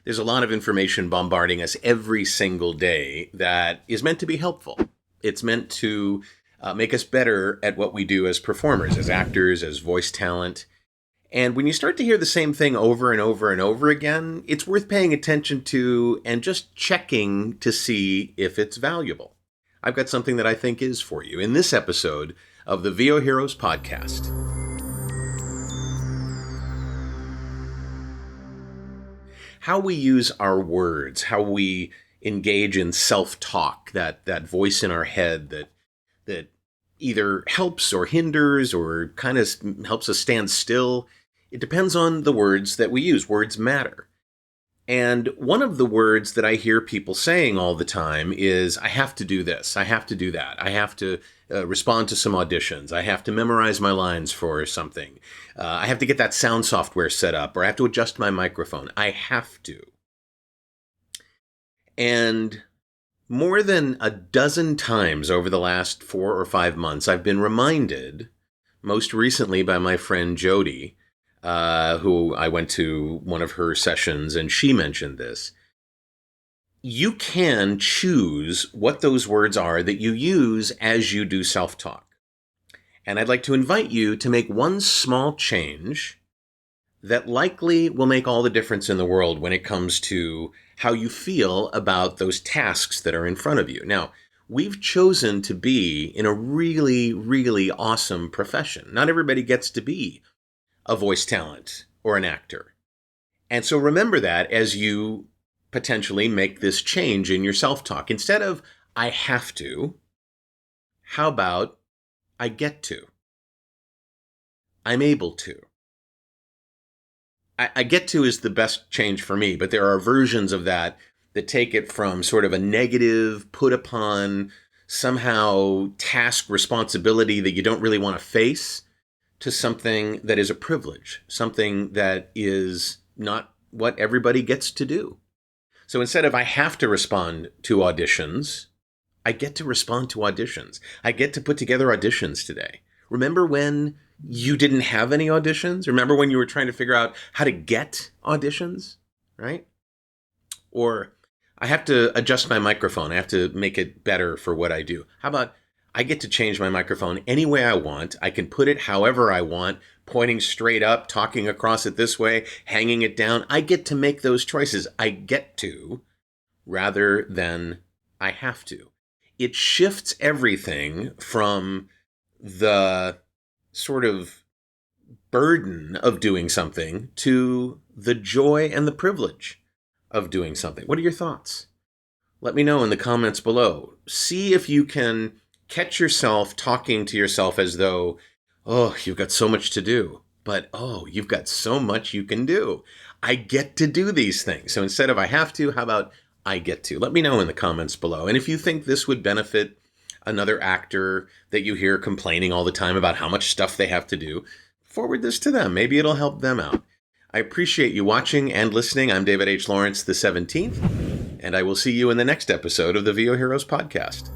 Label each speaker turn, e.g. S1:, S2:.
S1: There's a lot of information bombarding us every single day that is meant to be helpful. It's meant to make us better at what we do as performers, as actors, as voice talent. And when you start to hear the same thing over and over and over again, it's worth paying attention to and just checking to see if it's valuable. I've got something that I think is for you in this episode of the VO Heroes podcast. How we use our words, how we engage in self-talk, that voice in our head that either helps or hinders or kind of helps us stand still. It depends on the words that we use. Words matter. And one of the words that I hear people saying all the time is, I have to do this, I have to do that, I have to respond to some auditions, I have to memorize my lines for something, I have to get that sound software set up, or I have to adjust my microphone. I have to. And more than a dozen times over the last 4 or 5 months, I've been reminded, most recently by my friend Jody, who I went to one of her sessions, and she mentioned this. You can choose what those words are that you use as you do self-talk. And I'd like to invite you to make one small change that likely will make all the difference in the world when it comes to how you feel about those tasks that are in front of you. Now, we've chosen to be in a really, really awesome profession. Not everybody gets to be a voice talent or an actor. And so remember that as you potentially make this change in your self-talk. Instead of, I have to, how about, I get to? I'm able to. I get to is the best change for me, but there are versions of that take it from sort of a negative, put upon, somehow task responsibility that you don't really want to face, to something that is a privilege, something that is not what everybody gets to do. So instead of I have to respond to auditions, I get to respond to auditions. I get to put together auditions today. Remember when you didn't have any auditions? Remember when you were trying to figure out how to get auditions, right? Or I have to adjust my microphone. I have to make it better for what I do. How about I get to change my microphone any way I want. I can put it however I want, pointing straight up, talking across it this way, hanging it down. I get to make those choices. I get to, rather than I have to. It shifts everything from the sort of burden of doing something to the joy and the privilege of doing something. What are your thoughts? Let me know in the comments below. See if you can catch yourself talking to yourself as though, oh, you've got so much to do, but oh, you've got so much you can do. I get to do these things. So instead of I have to, how about I get to? Let me know in the comments below. And if you think this would benefit another actor that you hear complaining all the time about how much stuff they have to do, forward this to them. Maybe it'll help them out. I appreciate you watching and listening. I'm David H. Lawrence, the 17th, and I will see you in the next episode of the VO Heroes podcast.